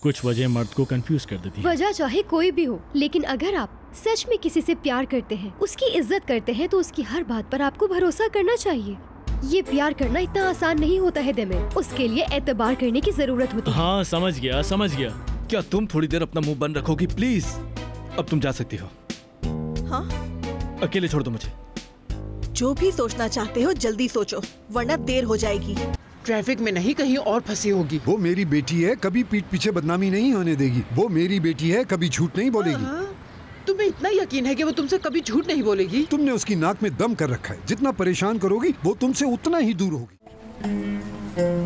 कुछ वजह मर्द को कंफ्यूज कर देती है। वजह चाहे कोई भी हो, लेकिन अगर आप सच में किसी से प्यार करते हैं, उसकी इज्जत करते हैं, तो उसकी हर बात पर आपको भरोसा करना चाहिए। ये प्यार करना इतना आसान नहीं होता है देमेर, उसके लिए एतबार करने की जरूरत होती है। हाँ समझ गया समझ गया। क्या तुम थोड़ी देर अपना मुंह बंद रखोगी प्लीज? अब तुम जा सकती हो। हाँ? अकेले छोड़ दो मुझे। जो भी सोचना चाहते हो जल्दी सोचो, वरना देर हो जाएगी। ट्रैफिक में नहीं कहीं और फंसी होगी। वो मेरी बेटी है, कभी पीठ पीछे बदनामी नहीं होने देगी। वो मेरी बेटी है, कभी झूठ नहीं बोलेगी। तुम्हें इतना यकीन है कि वो तुमसे कभी झूठ नहीं बोलेगी? तुमने उसकी नाक में दम कर रखा है। जितना परेशान करोगी वो तुमसे उतना ही दूर होगी।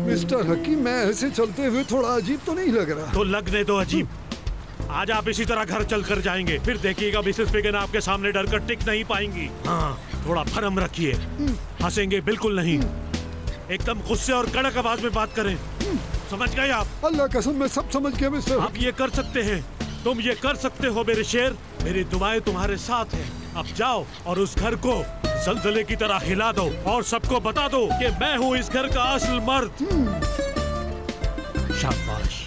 मिस्टर हकीम, मैं ऐसे चलते हुए थोड़ा अजीब तो नहीं लग रहा? तो लगने दो अजीब। आज आप इसी तरह घर चल कर जाएंगे, फिर देखिएगा मिसेस फिगन आपके सामने डर कर टिक नहीं पाएंगी। हाँ, थोड़ा भरम रखिए, हंसेंगे बिल्कुल नहीं, एकदम गुस्से और कड़क आवाज में बात करें, समझ गए आप? अल्लाह कसम मैं सब समझ गया मिस्टर। आप ये कर सकते हैं, तुम ये कर सकते हो मेरे शेर। मेरी दुआएं तुम्हारे साथ हैं। अब जाओ और उस घर को ज़लज़ले की तरह हिला दो और सबको बता दो कि मैं हूँ इस घर का असल मर्द। शाबाश।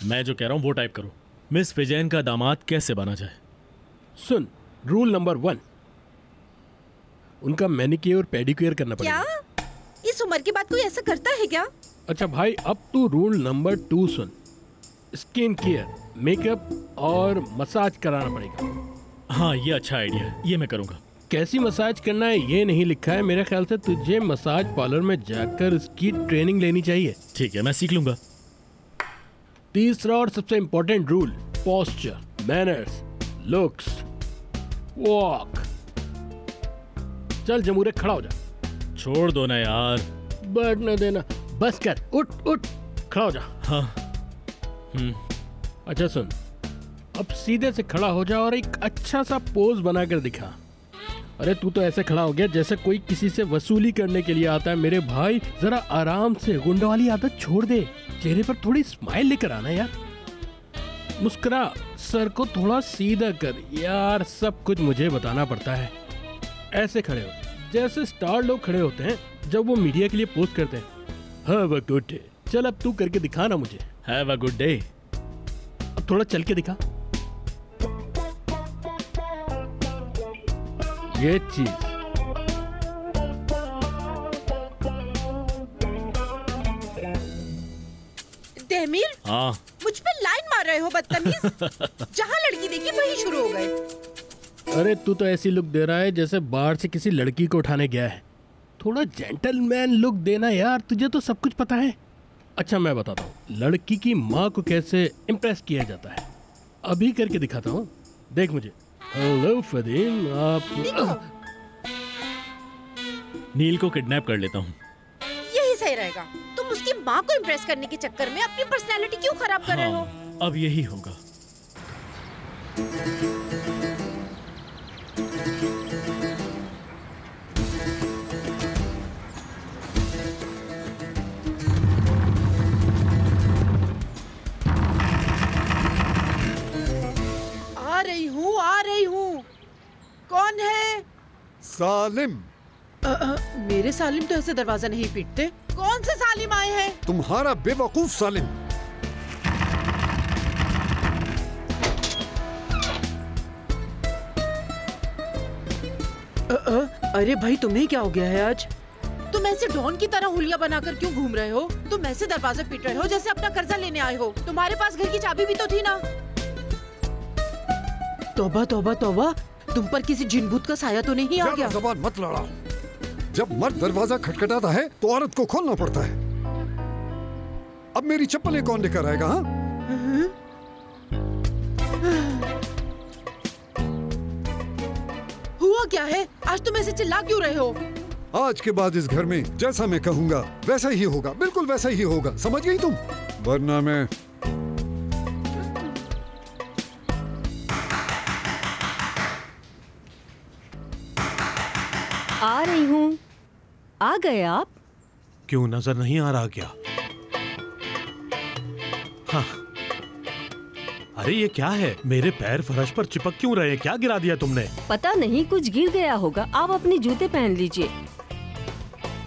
मैं जो कह रहा हूँ वो टाइप करो। मिस फिजैन का दामाद कैसे बना जाए? सुन, रूल नंबर 1, उनका मैनिक्योर पेडिक्योर करना पड़ेगा। क्या? इस उम्र के बाद कोई ऐसा करता है क्या? अच्छा भाई, अब तू रूल नंबर 2 सुन। स्किन केयर, मेकअप और मसाज कराना पड़ेगा। हाँ ये अच्छा आइडिया है, ये मैं करूँगा। कैसी मसाज करना है ये नहीं लिखा है, मेरे ख्याल से तुझे मसाज पार्लर में जाकर इसकी ट्रेनिंग लेनी चाहिए। ठीक है, मैं सीख लूंगा। तीसरा और सबसे important rule, posture, manners, looks, walk. चल जमूरे, खड़ा हो जा। छोड़ दो ना यार। बैठने देना, बस कर, उठ उठ, खड़ा हो जा। हाँ। अच्छा सुन, अब सीधे से खड़ा हो जा और एक अच्छा सा पोज बनाकर दिखा। अरे तू तो ऐसे खड़ा हो गया जैसे कोई किसी से वसूली करने के लिए आता है। मेरे भाई जरा आराम से, गुंडा वाली आदत छोड़ दे। चेहरे पर थोड़ी स्माइल लेकर आना यार। मुस्कुरा, सर को थोड़ा सीधा कर। यार सब कुछ मुझे बताना पड़ता है। ऐसे खड़े हो जैसे स्टार लोग खड़े होते हैं जब वो मीडिया के लिए पोस्ट करते हैं। Have a good day. चल अब तू करके दिखा ना मुझे। Have a good day. अब थोड़ा चल के दिखा। ये चीज। देमीर, हाँ मुझ पे लाइन मार रहे हो बदतमीज। जहाँ लड़की देखी वहीं शुरू हो गए। अरे तू तो ऐसी लुक दे रहा है जैसे बाहर से किसी लड़की को उठाने गया है। थोड़ा जेंटलमैन लुक देना यार, तुझे तो सब कुछ पता है। अच्छा मैं बताता हूँ लड़की की माँ को कैसे इम्प्रेस किया जाता है। अभी करके दिखाता हूँ, देख मुझे। हेलो फदीम, आप नील को किडनैप कर लेता हूँ। यही सही रहेगा। तुम उसकी माँ को इम्प्रेस करने के चक्कर में अपनी पर्सनैलिटी क्यों खराब कर रहे हो? अब यही होगा। आ रही हूँ। कौन है? सालिम। मेरे सालिम तो ऐसे दरवाजा नहीं पीटते। कौन से सालिम आए हैं? तुम्हारा बेवकूफ सालिम। अरे भाई तुम्हें क्या हो गया है आज? तुम ऐसे डॉन की तरह हुलिया बनाकर क्यों घूम रहे हो? तुम ऐसे दरवाजा पीट रहे हो जैसे अपना कर्जा लेने आए हो। तुम्हारे पास घर की चाबी भी तो थी ना। तौबा तौबा तौबा, तुम पर किसी जिन भूत का साया तो नहीं आ गया? ज़बान मत लड़ाओ। जब मर्द दरवाजा खटखटाता है तो औरत को खोलना पड़ता है। अब मेरी चप्पलें कौन लेकर आएगा? हुआ क्या है? आज तुम ऐसे चिल्ला क्यों रहे हो? आज के बाद इस घर में जैसा मैं कहूंगा वैसा ही होगा, बिल्कुल वैसा ही होगा। समझ गई तुम? वरना मैं आ रही हूँ। आ गए आप? क्यों नजर नहीं आ रहा क्या? हाँ। अरे ये क्या है? मेरे पैर फर्श पर चिपक क्यों रहे? क्या गिरा दिया तुमने? पता नहीं, कुछ गिर गया होगा। आप अपने जूते पहन लीजिए।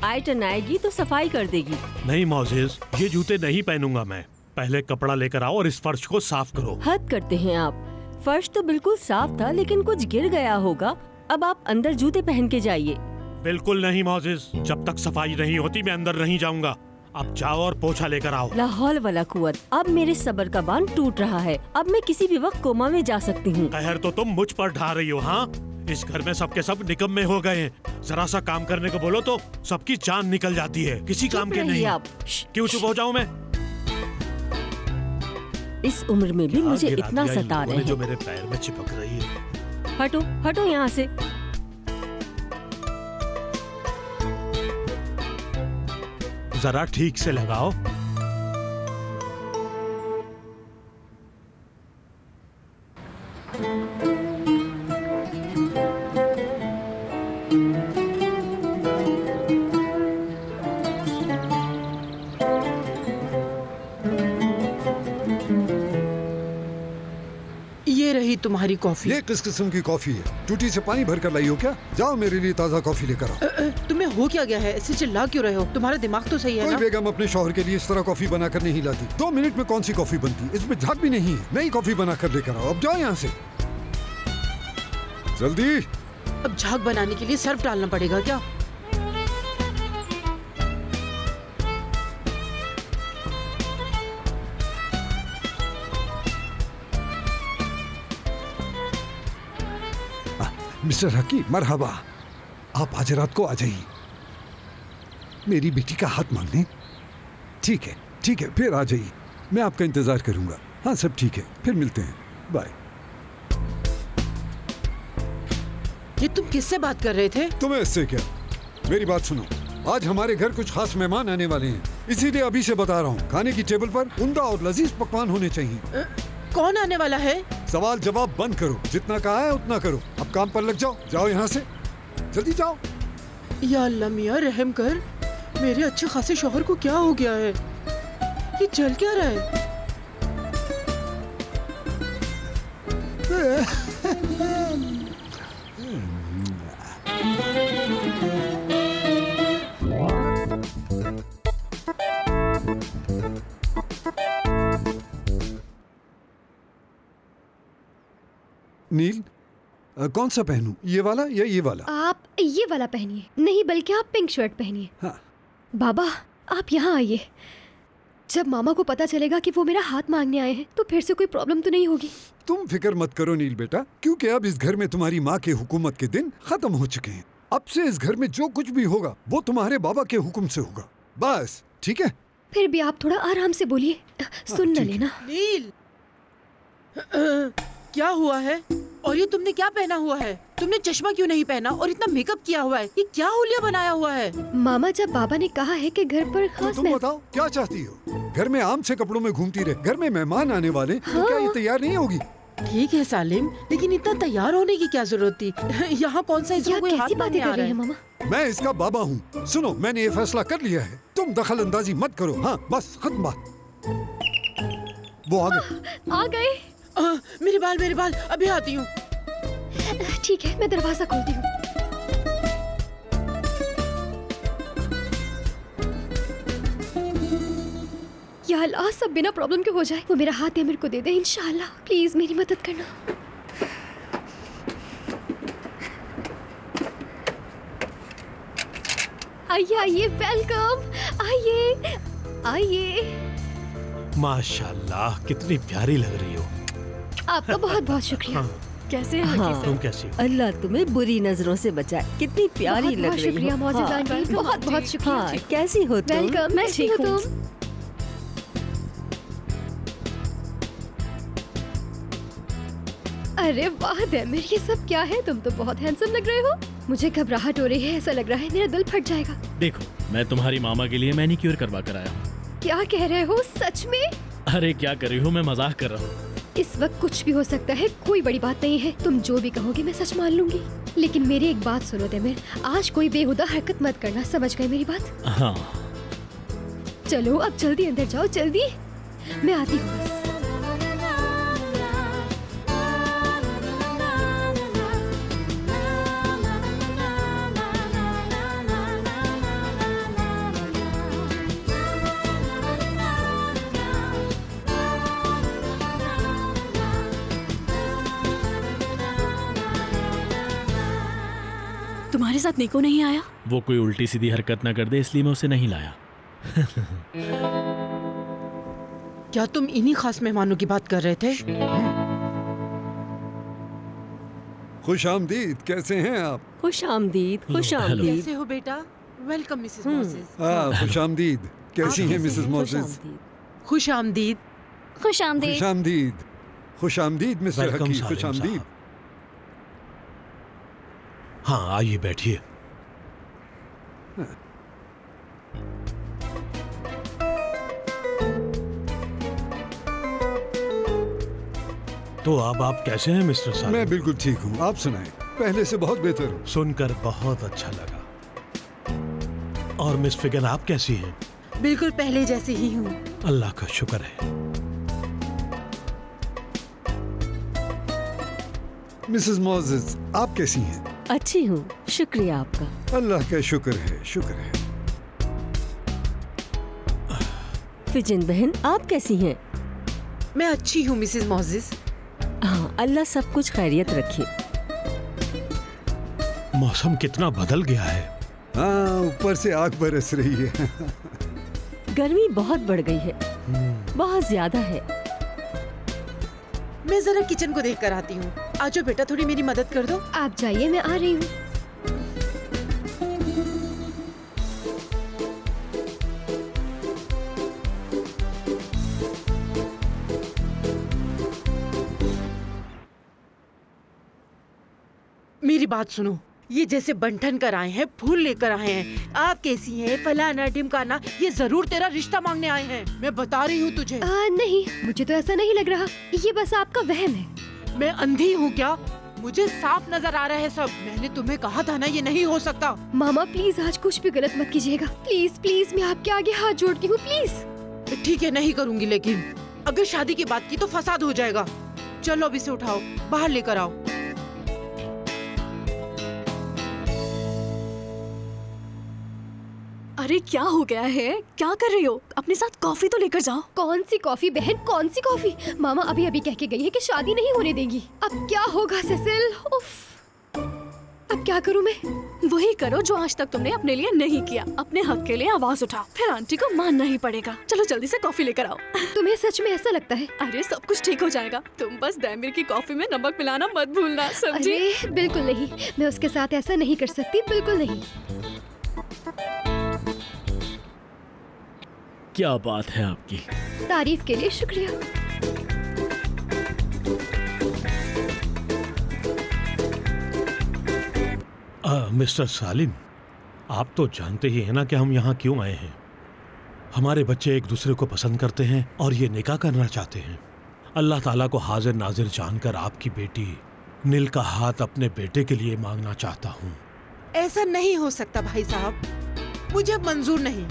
आयटन आएगी तो सफाई कर देगी। नहीं मोजेस, ये जूते नहीं पहनूंगा मैं। पहले कपड़ा लेकर आओ और इस फर्श को साफ करो। हद करते हैं आप। फर्श तो बिल्कुल साफ था, लेकिन कुछ गिर गया होगा। अब आप अंदर जूते पहन के जाइए। बिल्कुल नहीं मोजेस, जब तक सफाई नहीं होती मैं अंदर नहीं जाऊंगा। अब जाओ और पोछा लेकर आओ। ला हौल वला कुव्वत, अब मेरे सब्र का बांध टूट रहा है। अब मैं किसी भी वक्त कोमा में जा सकती हूँ। कहर तो तुम मुझ पर ढा रही हो। हाँ, इस घर में सबके सब निकम्मे हो गए हैं। जरा सा काम करने को बोलो तो सबकी जान निकल जाती है, किसी काम के नहीं। आप क्यों चुप हो जाऊं मैं? इस उम्र में भी मुझे इतना सता रहे हैं। जो मेरे पैर में चिपक रही है। हटो हटो यहाँ से। जरा ठीक से लगाओ। ये रही तुम्हारी कॉफी। ये किस किस्म की कॉफी है? टूटी से पानी भर कर लाई हो क्या? जाओ मेरे लिए ताज़ा कॉफी लेकर आओ। तुम्हें हो क्या गया है? ऐसे चिल्ला क्यों रहे हो? तुम्हारा दिमाग तो सही है कोई ना? बेगम अपने शौहर के लिए इस तरह कॉफी बना कर नहीं लाती। 2 मिनट में कौन सी कॉफी बनती? इसमें झाग भी नहीं है। नई कॉफी बना कर लेकर आओ। अब जाओ यहाँ से जल्दी। अब झाग बनाने के लिए सर्फ डालना पड़ेगा क्या? मिस्टर हकी, मरहबा। आप आज रात को आ जाइए मेरी बेटी का हाथ मांगने। ठीक है, फिर आ जाइए। मैं आपका इंतजार करूंगा। हाँ, सब ठीक है, फिर मिलते हैं। बाय। ये तुम किससे बात कर रहे थे? तुम्हें इससे क्या? मेरी बात सुनो। आज हमारे घर कुछ खास मेहमान आने वाले हैं, इसीलिए अभी से बता रहा हूँ। खाने की टेबल पर उम्दा और लजीज पकवान होने चाहिए। कौन आने वाला है? सवाल जवाब बंद करो। जितना कहा है उतना करो। अब काम पर लग जाओ। जाओ यहाँ से, जल्दी जाओ। या अल्लाह मियां, रहम कर। मेरे अच्छे खासे शौहर को क्या हो गया है? ये जल क्या रहा है? नील, कौन सा पहनूं? ये वाला या ये वाला? आप ये वाला पहनिए। नहीं, बल्कि आप पिंक शर्ट पहनिए। हाँ। बाबा, आप यहाँ आइए। जब मामा को पता चलेगा कि वो मेरा हाथ मांगने आए हैं तो फिर से कोई प्रॉब्लम तो नहीं होगी। तुम फिक्र मत करो नील बेटा, क्योंकि अब इस घर में तुम्हारी माँ के हुकूमत के दिन खत्म हो चुके हैं। अब से इस घर में जो कुछ भी होगा वो तुम्हारे बाबा के हुक्म से होगा, बस। ठीक है? फिर भी आप थोड़ा आराम से बोलिए, सुन न लेना। नील, क्या हुआ है? और ये तुमने क्या पहना हुआ है? तुमने चश्मा क्यों नहीं पहना और इतना मेकअप किया हुआ है? ये क्या हुलिया बनाया हुआ है? मामा, जब बाबा ने कहा है कि घर पर खास तुम बताओ क्या चाहती हो? घर में आम से कपड़ों में घूमती रहे, घर में मेहमान आने वाले, तो क्या ये तैयार नहीं होगी? ठीक है सालिम, लेकिन इतना तैयार होने की क्या जरूरत थी? यहाँ कौन सा इसमें कोई हाथ मांगने आ रहा है? मामा, मैं इसका बाबा हूँ। सुनो, मैंने ये फैसला कर लिया है। तुम दखल अंदाजी मत करो। हाँ, बस खत्म बात। वो आ गए। मेरे बाल, अभी आती हूँ। ठीक है, मैं दरवाजा खोलती हूँ। या अल्लाह, सब बिना प्रॉब्लम के हो जाए। वो मेरा हाथ मेरे को दे दे इंशाअल्लाह। प्लीज मेरी मदद करना। आइए, वेलकम। आइए। माशाल्लाह, कितनी प्यारी लग रही हो। आपका बहुत बहुत शुक्रिया। कैसे हाँ। तुम कैसी हो? अल्लाह तुम्हें बुरी नजरों से बचाए। कितनी प्यारी लग रही हो। शुक्रिया मोअज़्ज़िज़ आंटी, बहुत बहुत शुक्रिया। हाँ, कैसी हो तुम? वेलकम। मैं ठीक हूँ। तुम? अरे वाह दैमिर, ये सब क्या है? तुम तो बहुत हैंडसम लग रहे हो। मुझे घबराहट हो रही है, ऐसा लग रहा है मेरा दिल फट जाएगा। देखो, मैं तुम्हारी मामा के लिए मैनिक्योर करवा कर आया हूँ। क्या कह रहे हो? सच में? अरे क्या कर रही हो, मैं मजाक कर रहा हूँ। इस वक्त कुछ भी हो सकता है, कोई बड़ी बात नहीं है। तुम जो भी कहोगे मैं सच मान लूंगी। लेकिन मेरी एक बात सुनो दैमिर, आज कोई बेहुदा हरकत मत करना, समझ गए मेरी बात? हाँ। चलो अब जल्दी अंदर जाओ, जल्दी। मैं आती हूँ बस। तुम्हारे साथ निको नहीं आया? वो कोई उल्टी सीधी हरकत ना कर दे इसलिए मैं उसे नहीं लाया। क्या तुम इन्हीं खास मेहमानों की बात कर रहे थे? खुश आमदीद, कैसे हैं आप? खुश आमदीद, खुश आमदीद। कैसे हो बेटा? Welcome Mrs Moses. खुश आमदीद, कैसी हैं मिसेस मोसेस? खुश आमदीद। खुश आमदीद। खुश आमदीद, खुश आमदीद मिस्टर वेलकम हकीम, खुश सालिम आमदीद। हाँ आइए बैठिए। तो अब आप कैसे हैं मिस्टर सालिम? मैं बिल्कुल ठीक हूँ, आप सुनाएं। पहले से बहुत बेहतर हूँ। सुनकर बहुत अच्छा लगा। और मिस फिगन आप कैसी हैं? बिल्कुल पहले जैसे ही हूँ। अल्लाह का शुक्र है। मिसेस मोसेस, आप कैसी हैं? अच्छी हूँ, शुक्रिया आपका। अल्लाह का शुक्र है, शुक्र है। फिजन बहन, आप कैसी हैं? मैं अच्छी हूँ मिसेस मोसेस। हाँ, अल्लाह सब कुछ खैरियत रखे। मौसम कितना बदल गया है। हाँ, ऊपर से आग बरस रही है। गर्मी बहुत बढ़ गई है, बहुत ज्यादा है। मैं जरा किचन को देख कर आती हूँ। आजो बेटा, थोड़ी मेरी मदद कर दो। आप जाइए, मैं आ रही हूँ। मेरी बात सुनो, ये जैसे बंठन कर आए हैं, फूल लेकर आए हैं, आप कैसी हैं, फलाना ढिमकाना, ये जरूर तेरा रिश्ता मांगने आए हैं। मैं बता रही हूँ तुझे। नहीं, मुझे तो ऐसा नहीं लग रहा। ये बस आपका वहम है। मैं अंधी हूँ क्या? मुझे साफ नजर आ रहा है सब। मैंने तुम्हें कहा था ना, ये नहीं हो सकता। मामा प्लीज आज कुछ भी गलत मत कीजिएगा। प्लीज प्लीज, मैं आपके आगे हाथ जोड़ती हूँ, प्लीज। ठीक है, नहीं करूँगी, लेकिन अगर शादी की बात की तो फसाद हो जाएगा। चलो अब इसे उठाओ, बाहर लेकर आओ। अरे क्या हो गया है? क्या कर रही हो? अपने साथ कॉफी तो लेकर जाओ। कौन सी कॉफी बहन, कौन सी कॉफी? मामा अभी अभी कह के गई है कि शादी नहीं होने देंगी। अब क्या होगा सेसिल? उफ, अब क्या करूं मैं? वही करो जो आज तक तुमने अपने लिए नहीं किया। अपने हक के लिए आवाज उठाओ, फिर आंटी को मानना ही पड़ेगा। चलो जल्दी से कॉफी लेकर आओ। तुम्हें सच में ऐसा लगता है? अरे सब कुछ ठीक हो जाएगा। तुम बस दैमिर की कॉफी में नमक मिलाना मत भूलना, समझी? अरे बिल्कुल नहीं, मैं उसके साथ ऐसा नहीं कर सकती, बिल्कुल नहीं। क्या बात है आपकी। तारीफ के लिए शुक्रिया। मिस्टर सालिम, आप तो जानते ही हैं ना कि हम यहाँ क्यों आए हैं। हमारे बच्चे एक दूसरे को पसंद करते हैं और ये निकाह करना चाहते हैं। अल्लाह ताला को हाजिर नाजिर जानकर आपकी बेटी नील का हाथ अपने बेटे के लिए मांगना चाहता हूँ। ऐसा नहीं हो सकता भाई साहब, मुझे मंजूर नहीं।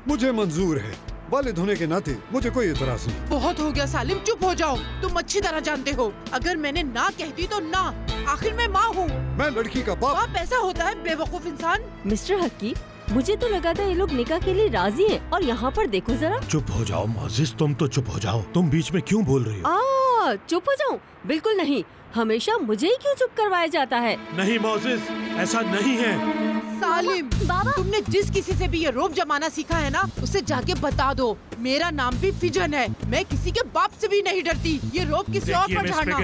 मुझे मंजूर है। वालिद होने के नाते मुझे कोई एतराज नहीं। बहुत हो गया सालिम, चुप हो जाओ। तुम अच्छी तरह जानते हो, अगर मैंने ना कहती तो ना। आखिर मैं माँ हूँ। मैं लड़की का बाप। बाप ऐसा होता है बेवकूफ इंसान। मिस्टर हकी, मुझे तो लगा था ये लोग निकाह के लिए राजी हैं, और यहाँ पर देखो जरा। चुप हो जाओ मोजिस, तुम तो चुप हो जाओ। तुम बीच में क्यों बोल रही हो? चुप हो जाऊं? बिल्कुल नहीं, हमेशा मुझे ही क्यों चुप करवाया जाता है? नहीं मोजिस, ऐसा नहीं है। सालिम, तुमने जिस किसी से भी ये रोब जमाना सीखा है ना, उसे जाके बता दो मेरा नाम भी फिजन है। मैं किसी के बाप से भी नहीं डरती। ये रोब किसी और पर झाड़ना।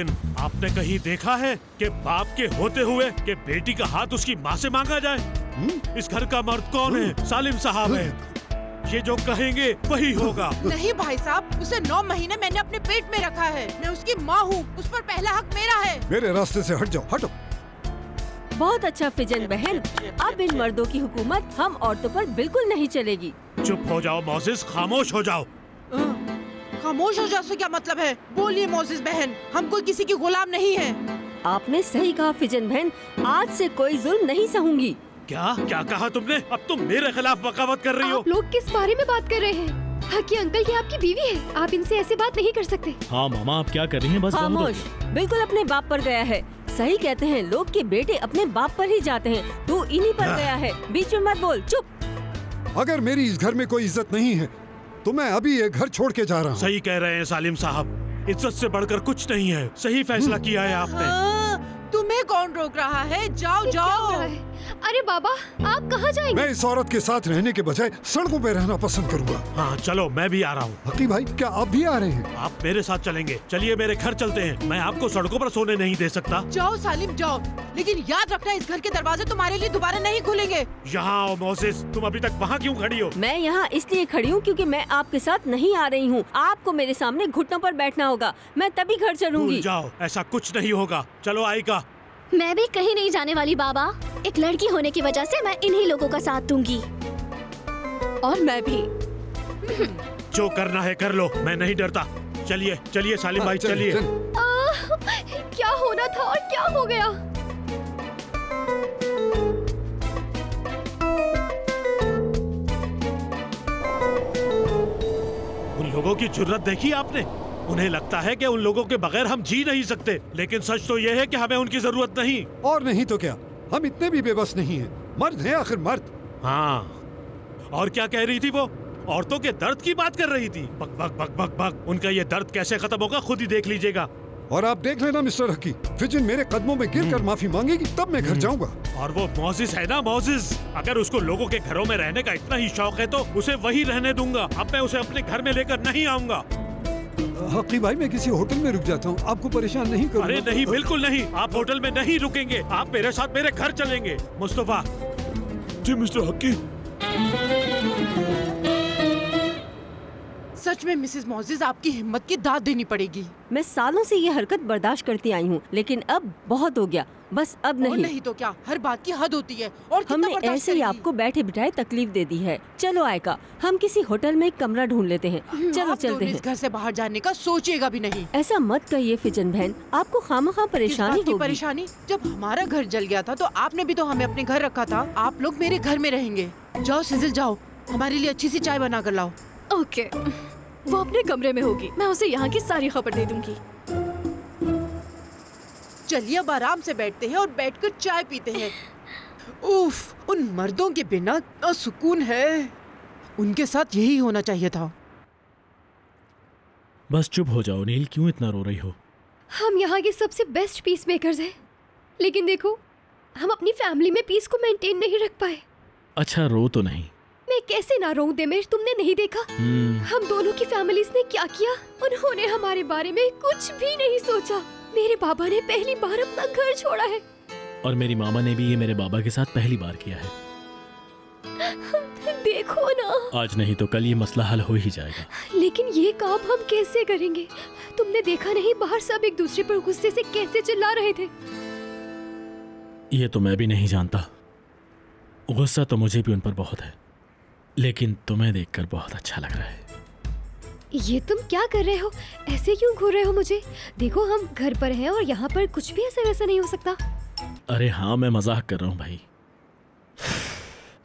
आपने कहीं देखा है कि बाप के होते हुए कि बेटी का हाथ उसकी माँ से मांगा जाए? इस घर का मर्द कौन है? सालिम साहब है। ये जो कहेंगे वही होगा। नहीं भाई साहब, उसे 9 महीने मैंने अपने पेट में रखा है। मैं उसकी माँ हूँ, उस पर पहला हक मेरा है। मेरे रास्ते से हट जाओ, हटो। बहुत अच्छा फिजन बहन, अब इन मर्दों की हुकूमत हम औरतों पर बिल्कुल नहीं चलेगी। चुप हो जाओ मोजिस, खामोश हो जाओ। खामोश हो जाओ से क्या मतलब है? बोलिए मोजिस बहन, हम कोई किसी की गुलाम नहीं है। आपने सही कहा फिजन बहन, आज से कोई जुल्म नहीं सहूंगी। क्या कहा तुमने? अब तुम मेरे खिलाफ बगावत कर रही हो। आप लोग किस बारे में बात कर रहे हैं? हकी अंकल, ये आपकी बीवी है, आप इनसे ऐसी बात नहीं कर सकते। हाँ मामा, आप क्या कर रही हैं? बस खामोश, बिल्कुल अपने बाप पर गया है। सही कहते हैं लोग के बेटे अपने बाप पर ही जाते हैं, तू इन्हीं पर गया है। बीच में मत बोल, चुप। अगर मेरी इस घर में कोई इज्जत नहीं है तो मैं अभी ये घर छोड़ के जा रहा हूँ। सही कह रहे हैं सालिम साहब, इज्जत से बढ़कर कुछ नहीं है। सही फैसला किया है आपने। तुम्हें कौन रोक रहा है? जाओ जाओ। अरे बाबा, आप कहाँ जाएंगे? मैं इस औरत के साथ रहने के बजाय सड़कों पे रहना पसंद करूंगा। हाँ चलो, मैं भी आ रहा हूँ। हकी भाई, क्या आप भी आ रहे हैं? आप मेरे साथ चलेंगे। चलिए मेरे घर चलते हैं। मैं आपको सड़कों पर सोने नहीं दे सकता। जाओ सालिम जाओ, लेकिन याद रखना इस घर के दरवाजे तुम्हारे लिए दोबारा नहीं खुलेंगे। यहाँ आओ मोसेस, तुम अभी तक वहाँ क्यों खड़ी हो? मैं यहाँ इसलिए खड़ी हूँ क्योंकि मैं आपके साथ नहीं आ रही हूँ। आपको मेरे सामने घुटनों पर बैठना होगा, मैं तभी घर चलूंगी। भूल जाओ, ऐसा कुछ नहीं होगा। चलो आएगा। मैं भी कहीं नहीं जाने वाली बाबा। एक लड़की होने की वजह से मैं इन्हीं लोगों का साथ दूंगी। और मैं भी। जो करना है कर लो, मैं नहीं डरता। चलिए चलिए सालिम भाई, चलिए। क्या होना था और क्या हो गया? उन लोगों की जुर्रत देखी आपने? उन्हें लगता है कि उन लोगों के बगैर हम जी नहीं सकते, लेकिन सच तो ये है कि हमें उनकी जरूरत नहीं। और नहीं तो क्या, हम इतने भी बेबस नहीं हैं। मर्द हैं आखिर, मर्द। हाँ, और क्या कह रही थी वो? औरतों के दर्द की बात कर रही थी। बक बक बक बक बक। उनका ये दर्द कैसे खत्म होगा खुद ही देख लीजिएगा। और आप देख लेना मिस्टर हकी, फिजिन मेरे कदमों में गिरकर माफी मांगेगी तब मैं घर जाऊंगा। और वो मोजिस है ना, मोजिस, अगर उसको लोगों के घरों में रहने का इतना ही शौक है तो उसे वही रहने दूंगा। अब मैं उसे अपने घर में लेकर नहीं आऊंगा। हकी भाई, मैं किसी होटल में रुक जाता हूँ, आपको परेशान नहीं करूँगा। अरे नहीं, बिल्कुल नहीं। आप होटल में नहीं रुकेंगे, आप मेरे साथ मेरे घर चलेंगे। मुस्तफा। जी मिस्टर हकी। सच में मिसेस मोजिस, आपकी हिम्मत की दाद देनी पड़ेगी। मैं सालों से ये हरकत बर्दाश्त करती आई हूँ, लेकिन अब बहुत हो गया, बस अब और नहीं। नहीं तो क्या, हर बात की हद होती है। और कितना हमने बर्दाश्त ऐसे ही करेगी? आपको बैठे बिठाए तकलीफ दे दी है। चलो आयका, हम किसी होटल में एक कमरा ढूंढ लेते हैं। चलो आप चलते दोनों हैं। इस घर से बाहर जाने का सोचिएगा भी नहीं। ऐसा मत कहिए फिजन बहन, आपको खामखा परेशानी किस बात की होगी। परेशानी? जब हमारा घर जल गया था तो आपने भी तो हमें अपने घर रखा था। आप लोग मेरे घर में रहेंगे। जाओ सिजिल, जाओ, हमारे लिए अच्छी सी चाय बना कर लाओ। ओके, वो अपने कमरे में होगी, मैं उसे यहाँ की सारी खबर दे दूंगी। चलिए अब आराम से बैठते हैं और बैठकर चाय पीते हैं। उफ, उन मर्दों के बिना इतना सुकून है। उनके साथ यही होना चाहिए था। बस चुप हो जाओ नील, क्यों इतना रो रही हो? हम यहाँ के सबसे बेस्ट पीस मेकर्स हैं, लेकिन देखो हम अपनी फैमिली में पीस को मेंटेन नहीं रख पाए। अच्छा रो तो नहीं। मैं कैसे ना रोऊं देमेश, तुमने नहीं देखा हम दोनों की फैमिलीज ने क्या किया? उन्होंने हमारे बारे में कुछ भी नहीं सोचा। मेरे बाबा ने पहली बार अपना घर छोड़ा है। और मेरी मामा ने भी ये मेरे बाबा के साथ पहली बार किया है। देखो ना, आज नहीं तो कल ये मसला हल हो ही जाएगा। लेकिन ये काम हम कैसे करेंगे? तुमने देखा नहीं बाहर सब एक दूसरे पर गुस्से से कैसे चिल्ला रहे थे? ये तो मैं भी नहीं जानता। गुस्सा तो मुझे भी उन पर बहुत है, लेकिन तुम्हें देखकर बहुत अच्छा लग रहा है। ये तुम क्या कर रहे हो? ऐसे क्यों घूर रहे हो मुझे? देखो हम घर पर हैं और यहाँ पर कुछ भी ऐसा वैसा नहीं हो सकता। अरे हाँ, मैं मजाक कर रहा हूँ भाई।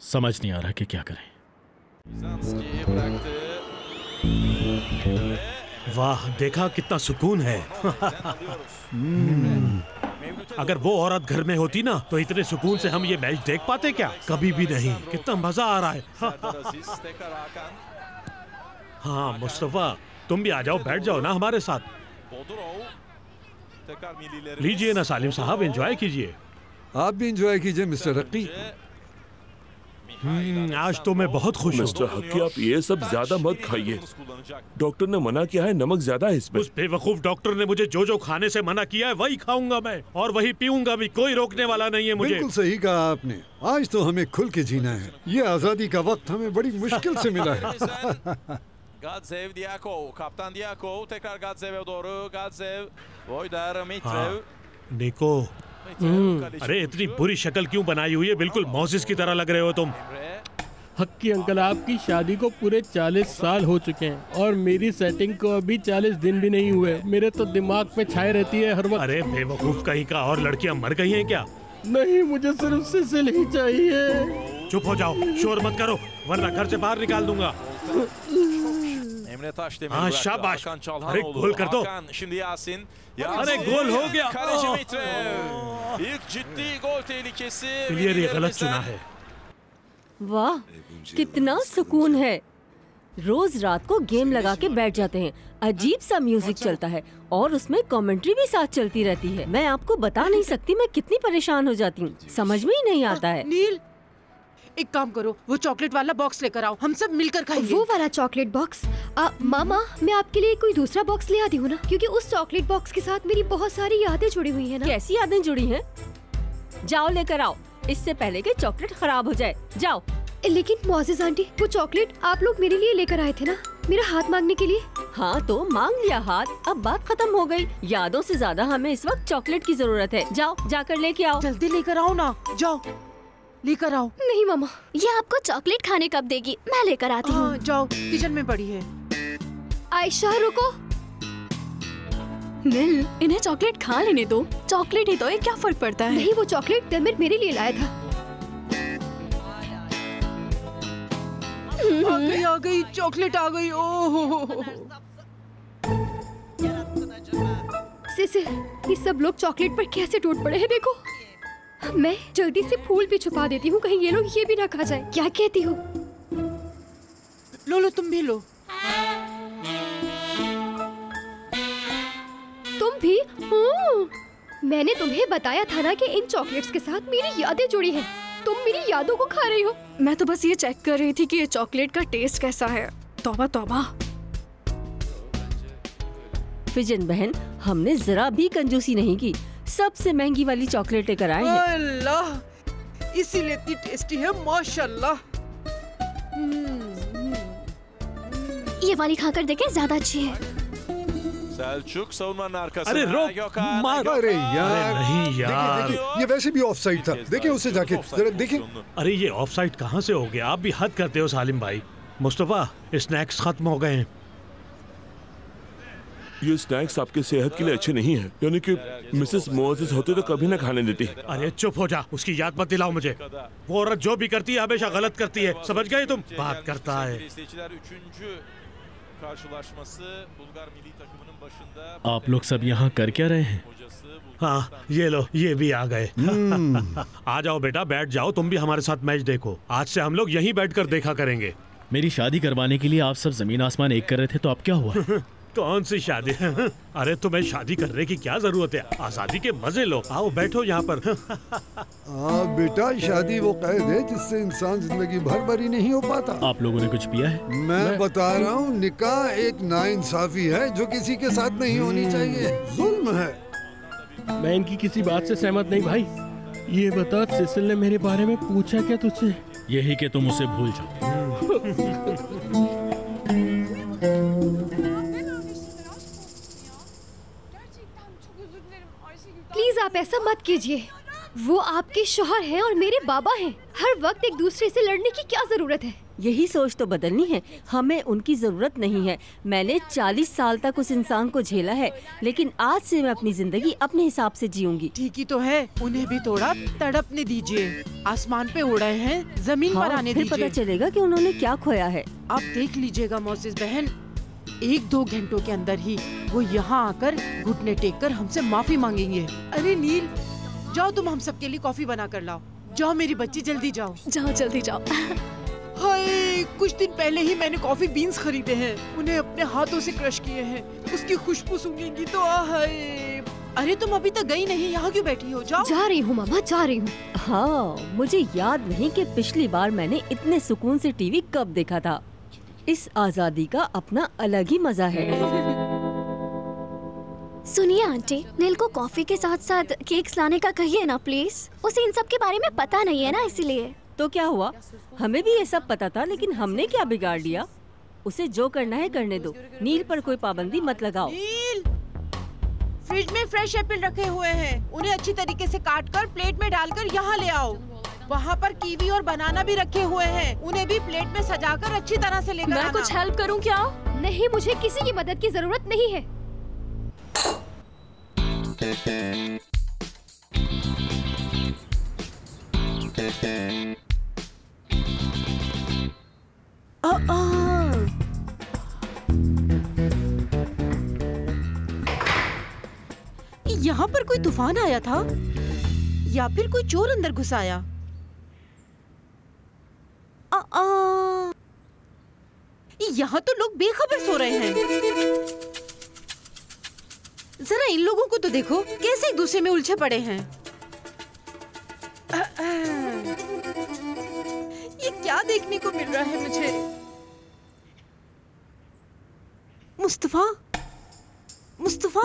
समझ नहीं आ रहा कि क्या करें। वाह, देखा कितना सुकून है। अगर वो औरत घर में होती ना तो इतने सुकून से हम ये मैच देख पाते क्या? कभी भी नहीं। कितना मजा आ रहा है। हाँ मुस्तफा, तुम भी आ जाओ, बैठ जाओ ना हमारे साथ। लीजिए ना सालिम साहब, एंजॉय कीजिए। आप भी एंजॉय कीजिए मिस्टर हकी। आज तो मैं बहुत खुश हूँ। मिस्टर हकी, आप ये सब ज्यादा मत खाइए। डॉक्टर ने मना किया है, नमक ज्यादा है इसमें। उस बेवकूफ डॉक्टर ने मुझे जो जो खाने से मना किया है वही खाऊंगा मैं, और वही पीऊंगा भी। कोई रोकने वाला नहीं है मुझे। बिल्कुल सही कहा आपने। आज तो हमें खुल के जीना है। ये आजादी का वक्त हमें बड़ी मुश्किल से मिला है। Gadzev, Diakov, Kaptan Diakov, tekrar Gadzev'e doğru, Gadzev, Voydar, Mitrev. देखो, अरे इतनी बुरी शक्ल क्यों बनाई हुई है? बिल्कुल मोजिस की तरह लग रहे हो तुम। हक्की अंकल, आपकी शादी को पूरे 40 साल हो चुके हैं और मेरी सेटिंग को अभी 40 दिन भी नहीं हुए। मेरे तो दिमाग में छाए रहती है हर वक्त। अरे बेवकूफ कहीं का, और लड़कियां मर गई हैं क्या? नहीं, मुझे सिर्फ सिसिल ही चाहिए। चुप हो जाओ, शोर मत करो, वरना घर से बाहर निकाल दूंगा। Emre Taşdemir हाँ, bıraktı. शाबाश। Hakan Çalhanoğlu. अरे गोल कर दो। Hakan, şimdi Yasin. अरे गोल हो गया। Kaleci Mitrev. İlk ciddi gol tehlikesi. Clear ये गलत चुना है। वाह, कितना सुकून है। रोज रात को गेम लगा के बैठ जाते हैं। अजीब सा म्यूजिक चलता है और उसमें कमेंट्री भी साथ चलती रहती है। मैं आपको बता नहीं सकती मैं कितनी परेशान हो जाती हूँ, समझ में ही नहीं आता है। नील, एक काम करो, वो चॉकलेट वाला बॉक्स लेकर आओ, हम सब मिलकर खाएंगे। वो वाला चॉकलेट बॉक्स? मामा, मैं आपके लिए कोई दूसरा बॉक्स ले आती हूँ ना, क्योंकि उस चॉकलेट बॉक्स के साथ मेरी बहुत सारी यादें जुड़ी हुई है ना। कैसी यादें जुड़ी हैं? जाओ लेकर आओ, इससे पहले कि चॉकलेट खराब हो जाए। जाओ। लेकिन मोज़ेज़ आंटी, वो चॉकलेट आप लोग मेरे लिए लेकर आए थे ना, मेरा हाथ मांगने के लिए। हाँ तो मांग लिया हाथ, अब बात खत्म हो गई। यादों से ज्यादा हमें इस वक्त चॉकलेट की जरूरत है। जाओ, जाकर लेके आओ। जल्दी लेकर आओ ना, जाओ लेकर आओ। नहीं मामा, ये आपको चॉकलेट खाने कब देगी? मैं लेकर आती हूँ। जाओ, किचन में पड़ी है। आयशा रुको। नील, इन्हें चॉकलेट खा लेने दो, चॉकलेट ही तो है, क्या फर्क पड़ता है? नहीं, वो चॉकलेट देमिर मेरे लिए लाया था। आ गई चॉकलेट आ गई। ओह सिसिल, ये सब लोग चॉकलेट पर कैसे टूट पड़े हैं देखो। मैं जल्दी से फूल भी छुपा देती हूँ, कहीं ये लोग ये भी ना खा जाए। क्या कहती हो? लो लो, तुम भी लो। तुम भी? मैंने तुम्हें बताया था ना कि इन चॉकलेट्स के साथ मेरी यादें जुड़ी हैं। तुम मेरी यादों को खा रही हो। मैं तो बस ये चेक कर रही थी कि ये चॉकलेट का टेस्ट कैसा है। तौबा तौबा। फिजन बहन, हमने जरा भी कंजूसी नहीं की, सबसे महंगी वाली चॉकलेट लेकर आए हैं। अल्लाह, इसीलिए इतनी टेस्टी है, माशाल्लाह। ये वाली खाकर देखें, ज्यादा अच्छी है। Selçuk savunmanın arkasına. अरे रोक, Gökhan, मार। अरे यार, नहीं यार। देखिए, ये वैसे भी ऑफसाइड था। देखिए उसे जाके जरा देखिए। अरे ये ऑफसाइड कहाँ से हो गया? आप भी हद करते हो सालिम भाई। मुस्तफा, स्नैक्स खत्म हो गए हैं। ये स्नैक्स आपकी सेहत के लिए अच्छे नहीं है, यानी कि मिसेस मोजेस होते तो कभी ना खाने देती। अरे चुप हो जा, उसकी याद मत दिलाओ मुझे। वो औरत जो भी करती है हमेशा गलत करती है, समझ गए तुम? बात करता है। आप लोग सब यहाँ कर क्या रहे हैं? हाँ, ये लो, ये भी आ गए। आ जाओ बेटा, बैठ जाओ, तुम भी हमारे साथ मैच देखो। आज से हम लोग यहीं बैठकर देखा करेंगे। मेरी शादी करवाने के लिए आप सब जमीन आसमान एक कर रहे थे, तो अब क्या हुआ? कौन सी शादी? अरे तुम्हें शादी करने की क्या जरूरत है? आजादी के मजे लो। आओ बैठो यहाँ पर। हाँ बेटा, शादी वो कैद है जिससे इंसान जिंदगी भर बरी नहीं हो पाता। आप लोगों ने कुछ पिया है? मैं बता रहा हूँ, निकाह एक नाइंसाफी है जो किसी के साथ नहीं होनी चाहिए, जुल्म है। मैं इनकी किसी बात से सहमत नहीं भाई। ये बता, सिसिल ने मेरे बारे में पूछा क्या तुझसे? यही कि तुम उसे भूल जाओ। प्लीज आप ऐसा मत कीजिए। वो आपके शौहर हैं और मेरे बाबा हैं। हर वक्त एक दूसरे से लड़ने की क्या जरूरत है? यही सोच तो बदलनी है। हमें उनकी जरूरत नहीं है। मैंने 40 साल तक उस इंसान को झेला है, लेकिन आज से मैं अपनी जिंदगी अपने हिसाब से जीऊंगी। ठीक ही तो है, उन्हें भी थोड़ा तड़पने दीजिए। आसमान पे उड़ रहे हैं, जमीन पर आने फिर दीजिए। पता चलेगा कि उन्होंने क्या खोया है। आप देख लीजिएगा मोसेस बहन, 1-2 घंटों के अंदर ही वो यहाँ आकर घुटने टेक कर हमसे माफी मांगेंगे। अरे नील, जाओ तुम हम सबके लिए कॉफी बना कर लाओ। जाओ मेरी बच्ची, जल्दी जाओ। जाओ जल्दी जाओ। हाय, कुछ दिन पहले ही मैंने कॉफी बीन्स खरीदे हैं, उन्हें अपने हाथों से क्रश किए हैं। उसकी खुशबू सूंघेंगी तो हाय। अरे तुम अभी तक गई नहीं, यहाँ क्यों बैठी हो? जाओ। जा रही हूँ मामा, जा रही हूँ। हाँ, मुझे याद नहीं कि पिछली बार मैंने इतने सुकून से टीवी कब देखा था। इस आजादी का अपना अलग ही मजा है। सुनिए आंटी, नील को कॉफी के साथ साथ केक्स लाने का कहिए ना प्लीज। उसे इन सब के बारे में पता नहीं है ना, इसीलिए। तो क्या हुआ, हमें भी ये सब पता था, लेकिन हमने क्या बिगाड़ लिया? उसे जो करना है करने दो। नील पर कोई पाबंदी मत लगाओ। नील, फ्रिज में फ्रेश एप्पल रखे हुए हैं, उन्हें अच्छी तरीके से काटकर प्लेट में डालकर यहाँ ले आओ। वहाँ पर कीवी और बनाना भी रखे हुए हैं, उन्हें भी प्लेट में सजाकर अच्छी तरह से लेकर आना। मैं कुछ हेल्प करूँ क्या? नहीं, मुझे किसी की मदद की जरूरत नहीं है। यहाँ पर कोई तूफान आया था या फिर कोई चोर अंदर घुस आया? यहाँ तो लोग बेखबर सो रहे हैं। जरा इन लोगों को तो देखो, कैसे एक दूसरे में उलझे पड़े हैं। ये क्या देखने को मिल रहा है मुझे? मुस्तफा, मुस्तफा,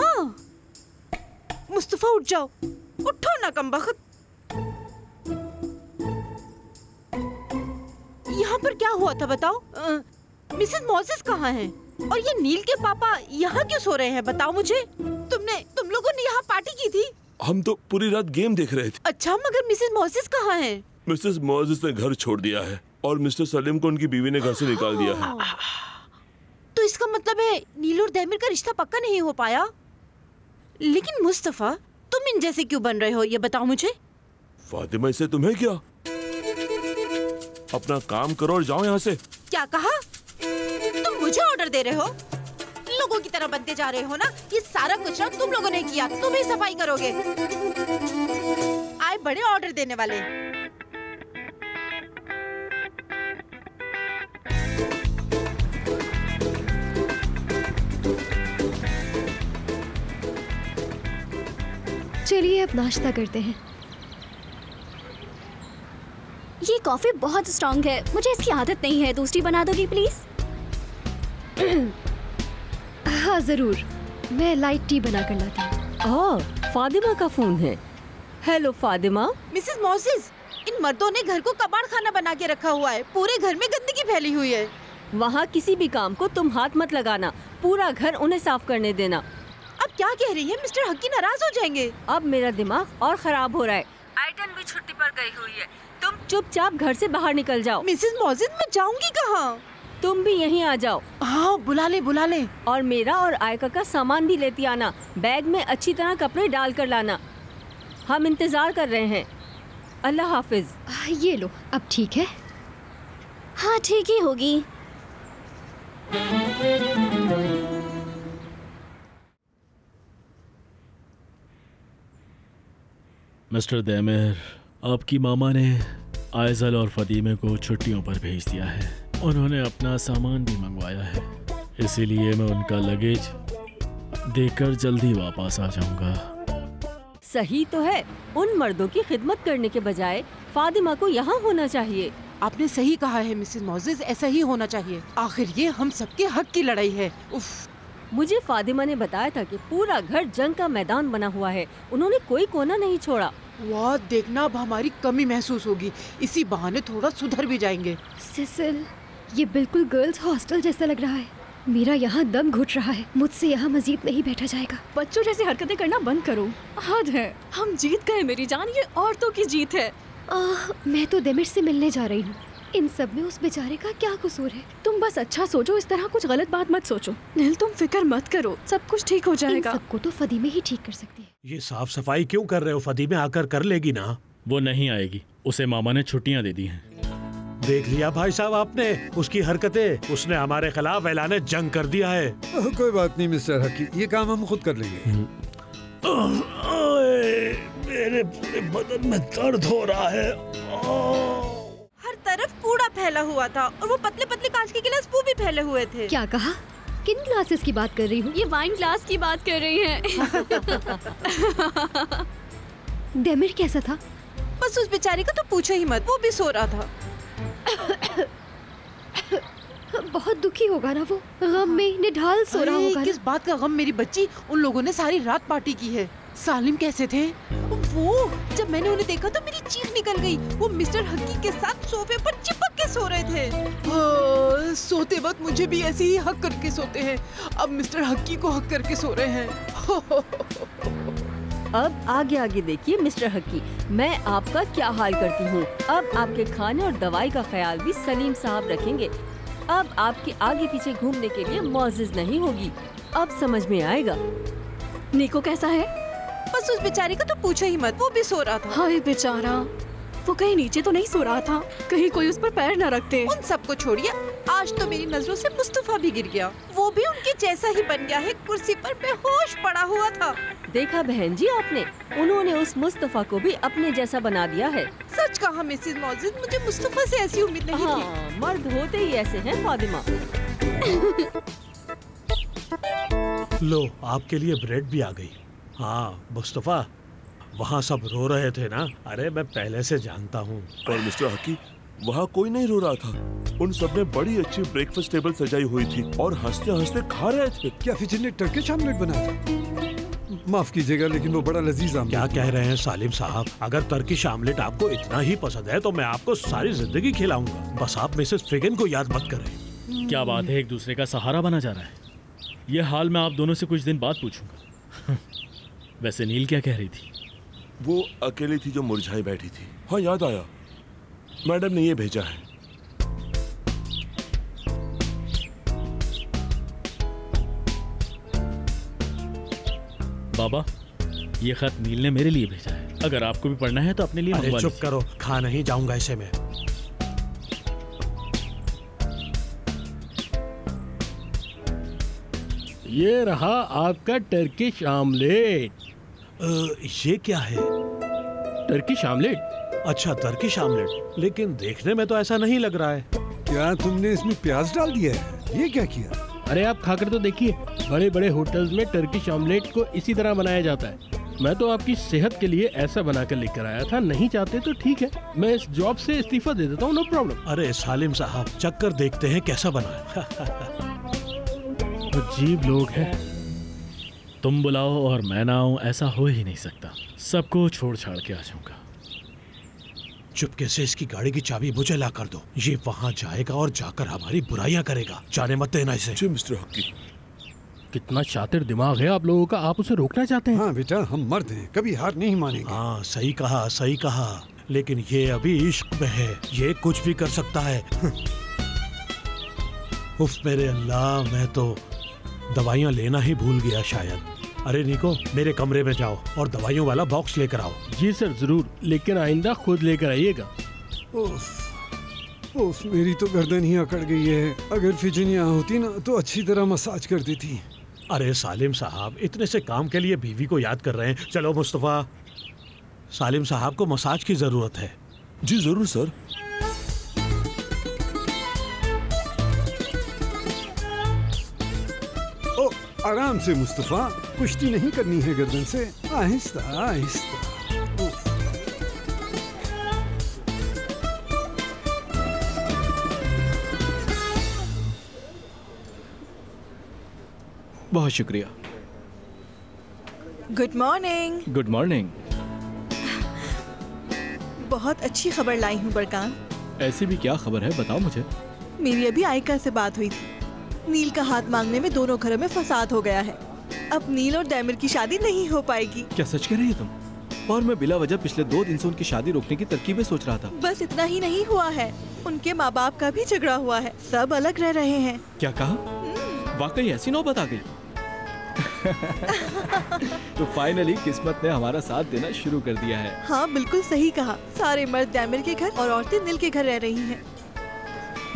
मुस्तफा उठ जाओ, उठो ना कमबख्त। यहाँ पर क्या हुआ था बताओ? मिसेस मॉसेस कहाँ हैं? और ये नील के पापा यहाँ क्यों सो रहे हैं बताओ मुझे? तुम लोगों ने यहाँ पार्टी की थी? हम तो पूरी रात गेम देख रहे थे। अच्छा, मगर मिसेस मॉसेस कहाँ हैं? मिसेस मॉसेस ने घर छोड़ दिया है और मिस्टर सलीम को उनकी बीवी ने घर से निकाल दिया है। तो इसका मतलब है नील और दैमिर का रिश्ता पक्का नहीं हो पाया। लेकिन मुस्तफा, तुम इन जैसे क्यों बन रहे हो ये बताओ मुझे। फातिमा, इससे तुम्हें क्या? अपना काम करो और जाओ यहाँ से। क्या कहा? तुम मुझे ऑर्डर दे रहे हो? लोगों की तरह बनते जा रहे हो ना। ये सारा कुछ ना तुम लोगों ने किया, तुम ही सफाई करोगे। आए बड़े ऑर्डर देने वाले। चलिए अब नाश्ता करते हैं। ये कॉफी बहुत स्ट्रॉन्ग है, मुझे इसकी आदत नहीं है। दूसरी बना दोगी प्लीज? हाँ जरूर, मैं लाइट टी बना कर लाती हूँ। ओह, फातिमा का फोन है। हेलो फातिमा। मिसेस मॉसेस, इन मर्दों ने घर को कबाड़ खाना बना के रखा हुआ है। पूरे घर में गंदगी फैली हुई है। वहाँ किसी भी काम को तुम हाथ मत लगाना, पूरा घर उन्हें साफ करने देना। अब क्या कह रही है? मिस्टर हक्की नाराज हो जाएंगे। अब मेरा दिमाग और खराब हो रहा है। आइटन भी छुट्टी पर गई हुई है। तुम चुपचाप घर से बाहर निकल जाओ। मिसेस मॉसेस, मैं जाऊंगी कहाँ? तुम भी यहीं आ जाओ। हाँ, बुला ले। और मेरा और आयका का सामान भी लेती आना। बैग में अच्छी तरह कपड़े डाल कर लाना। हम इंतजार कर रहे हैं। अल्लाह हाफिज। ये लो, अब ठीक है? हाँ ठीक ही होगी। मिस्टर दैमिर, आपकी मामा ने आयजल और फदीमे को छुट्टियों पर भेज दिया है। उन्होंने अपना सामान भी मंगवाया है, इसीलिए मैं उनका लगेज देकर जल्दी वापस आ जाऊंगा। सही तो है, उन मर्दों की खिदमत करने के बजाय फातिमा को यहाँ होना चाहिए। आपने सही कहा है मिसेस मॉसेस, ऐसा ही होना चाहिए। आखिर ये हम सबके हक की लड़ाई है। उफ। मुझे फातिमा ने बताया था कि पूरा घर जंग का मैदान बना हुआ है। उन्होंने कोई कोना नहीं छोड़ा। वाह, देखना अब हमारी कमी महसूस होगी। इसी बहाने थोड़ा सुधर भी जाएंगे। सिसिल, ये बिल्कुल गर्ल्स हॉस्टल जैसा लग रहा है। मेरा यहाँ दम घुट रहा है। मुझसे यहाँ मजीद नहीं बैठा जाएगा। बच्चों जैसी हरकतें करना बंद करो। हद है। हम जीत गए मेरी जान, ये औरतों की जीत है। मैं तो दैमिर से मिलने जा रही हूँ। इन सब में उस बेचारे का क्या कसूर है? तुम बस अच्छा सोचो, इस तरह कुछ गलत बात मत सोचो। नील, तुम फिक्र मत करो, सब कुछ ठीक हो जाएगा। इन सबको तो फदीमे ही ठीक कर सकती है। ये साफ सफाई क्यों कर रहे हो? फदीमे आकर कर लेगी ना। वो नहीं आएगी, उसे मामा ने छुट्टियां दे दी हैं। देख लिया भाई साहब आपने उसकी हरकतें। उसने हमारे खिलाफ ऐलान जंग कर दिया है। कोई बात नहीं मिस्टर हकी, ये काम हम खुद कर लेंगे। मेरे पूरे बदन में दर्द हो रहा है। हर तरफ कूड़ा फैला हुआ था और वो पतले पतले कांच के गिलास वो भी फैले हुए थे। क्या कहा? किन ग्लासेस की बात कर रही हूँ? ये वाइन ग्लास की बात कर रही हैं। दैमिर कैसा था? बस उस बेचारी का तो पूछो ही मत, वो भी सो रहा था। बहुत दुखी होगा ना वो, गम में निढाल सो रहा होगा। किस बात का गम मेरी बच्ची? उन लोगों ने सारी रात पार्टी की है। सालिम कैसे थे? वो जब मैंने उन्हें देखा तो मेरी चीख निकल गई। वो मिस्टर हकी के साथ सोफे पर चिपक के सो रहे थे। सोते वक्त मुझे भी ऐसे ही हक करके सोते हैं। अब मिस्टर हकी को हक करके सो रहे हैं। अब आगे आगे देखिए मिस्टर हकी, मैं आपका क्या हाल करती हूँ। अब आपके खाने और दवाई का ख्याल भी सलीम साहब रखेंगे। अब आपके आगे पीछे घूमने के लिए मौजिज नहीं होगी। अब समझ में आएगा। निको कैसा है? बस उस बेचारे का तो पूछो ही मत, वो भी सो रहा था। हाय बेचारा, वो कहीं नीचे तो नहीं सो रहा था? कहीं कोई उस पर पैर न रखते। उन सबको छोड़िए, आज तो मेरी नजरों से मुस्तफा भी गिर गया। वो भी उनके जैसा ही बन गया है, कुर्सी पर बेहोश पड़ा हुआ था। देखा बहन जी आपने, उन्होंने उस मुस्तफा को भी अपने जैसा बना दिया है। सच कहा मिसेस मॉजिद, मुझे मुस्तफा से ऐसी उम्मीद नहीं थी। मर्द होते ही ऐसे हैं फातिमा। लो, आपके लिए ब्रेड भी आ गई। हाँ मुस्तफा, वहाँ सब रो रहे थे ना? अरे मैं पहले से जानता हूँ। और मिस्टर हकी, वहाँ कोई नहीं रो रहा था। उन सब ने बड़ी अच्छी ब्रेकफास्ट टेबल सजाई हुई थी और हंसते हंसते खा रहे थे। क्या फिजन ने टर्किश आमलेट बनाया था? माफ कीजिएगा लेकिन वो बड़ा लजीज आमलेट। क्या कह रहे हैं सालिम साहब? अगर टर्किश आमलेट आपको इतना ही पसंद है तो मैं आपको सारी जिंदगी खिलाऊंगा। बस आप मिसेस फिगन को याद मत करें। क्या बात है, एक दूसरे का सहारा बना जा रहा है। ये हाल मैं आप दोनों से कुछ दिन बाद पूछूंगा। वैसे नील क्या कह रही थी? वो अकेली थी जो मुरझाई बैठी थी। हाँ याद आया, मैडम ने ये भेजा है। बाबा, ये खत नील ने मेरे लिए भेजा है। अगर आपको भी पढ़ना है तो अपने लिए मंगवा चुप लीजिए। करो, खा नहीं जाऊंगा इसे मैं। ये रहा आपका टर्किश आमलेट। ये क्या है? Turkish omelette? अच्छा, टर्किश आमलेट, लेकिन देखने में तो ऐसा नहीं लग रहा है। क्या तुमने इसमें प्याज डाल दिया है? ये क्या किया? अरे आप खाकर तो देखिए, बड़े बड़े होटल्स में टर्किश आमलेट को इसी तरह बनाया जाता है। मैं तो आपकी सेहत के लिए ऐसा बनाकर लेकर आया था। नहीं चाहते तो ठीक है, मैं इस जॉब से इस्तीफा दे देता हूँ, नो प्रॉब्लम। अरे सालिम साहब, चक्कर देखते हैं कैसा बना है। अजीब लोग हैं। तुम बुलाओ और मैं ना आऊं, ऐसा हो ही नहीं सकता। सबको छोड़ छाड़ के आ जाऊंगा। चुपके से इसकी गाड़ी की चाबी मुझे ला कर दो। ये वहाँ जाएगा और जाकर हमारी बुराइयां करेगा। जाने मत देना इसे। जी मिस्टर हकी। कितना शातिर दिमाग है आप लोगों का, आप उसे रोकना चाहते हैं? हाँ बेटा, हम मर्द हैं, कभी हार नहीं मानेंगे। हाँ सही कहा, सही कहा। लेकिन ये अभी इश्क में है, ये कुछ भी कर सकता है। उफ मेरे अल्लाह, मैं तो दवाइयाँ लेना ही भूल गया शायद। अरे निको, मेरे कमरे में जाओ और दवाइयों वाला बॉक्स लेकर आओ। जी सर जरूर, लेकिन आइंदा खुद लेकर आइएगा। उफ, मेरी तो गर्दन ही अकड़ गई है। अगर फिजन यहाँ होती ना तो अच्छी तरह मसाज कर देती। अरे सालिम साहब, इतने से काम के लिए बीवी को याद कर रहे हैं। चलो मुस्तफा, सालिम साहब को मसाज की जरूरत है। जी जरूर सर। ओ, आराम से मुस्तफा, कुश्ती नहीं करनी है गर्दन से, आहिस्ता आहिस्ता। बहुत शुक्रिया। Good morning. Good morning. बहुत अच्छी खबर लाई हूँ बरकान। ऐसी भी क्या खबर है, बताओ मुझे। मेरी अभी आयका से बात हुई थी। नील का हाथ मांगने में दोनों घरों में फसाद हो गया है। अब नील और दैमिर की शादी नहीं हो पाएगी। क्या सच कह रही है तुम? और मैं बिला वजह पिछले 2 दिन से उनकी शादी रोकने की तरकीबें सोच रहा था। बस इतना ही नहीं हुआ है, उनके माँ बाप का भी झगड़ा हुआ है। सब अलग रह रहे हैं। क्या कहा? वाकई ऐसी नौबत आ गई? तो फाइनली किस्मत ने हमारा साथ देना शुरू कर दिया है। हाँ बिल्कुल सही कहा। सारे मर्द दैमिर के घर और औरतें नील के घर रह रही हैं।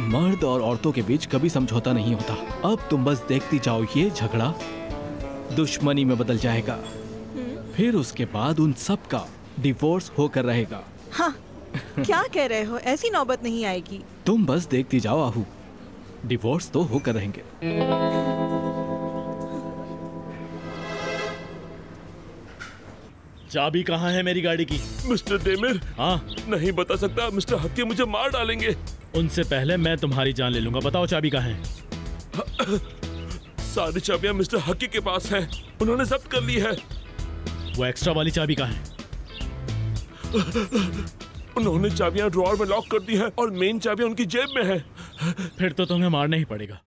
मर्द और औरतों के बीच कभी समझौता नहीं होता। अब तुम बस देखती जाओ, ये झगड़ा दुश्मनी में बदल जाएगा। फिर उसके बाद उन सब का डिवोर्स होकर रहेगा। हाँ, क्या कह रहे हो? ऐसी नौबत नहीं आएगी। तुम बस देखती जाओ आहू, डिवोर्स तो होकर रहेंगे। चाबी कहाँ है मेरी गाड़ी की? Mister Demir. हाँ? नहीं बता सकता, मिस्टर हकी मुझे मार डालेंगे। उनसे पहले मैं तुम्हारी जान ले लूंगा। बताओ चाबी कहाँ है? सारी चाबियां मिस्टर हकी के पास हैं। उन्होंने जब्त कर ली है। वो एक्स्ट्रा वाली चाबी कहाँ है? उन्होंने चाबियां ड्रॉअर में लॉक कर दी है और मेन चाबियां उनकी जेब में है। फिर तो तुम्हें मारना ही पड़ेगा।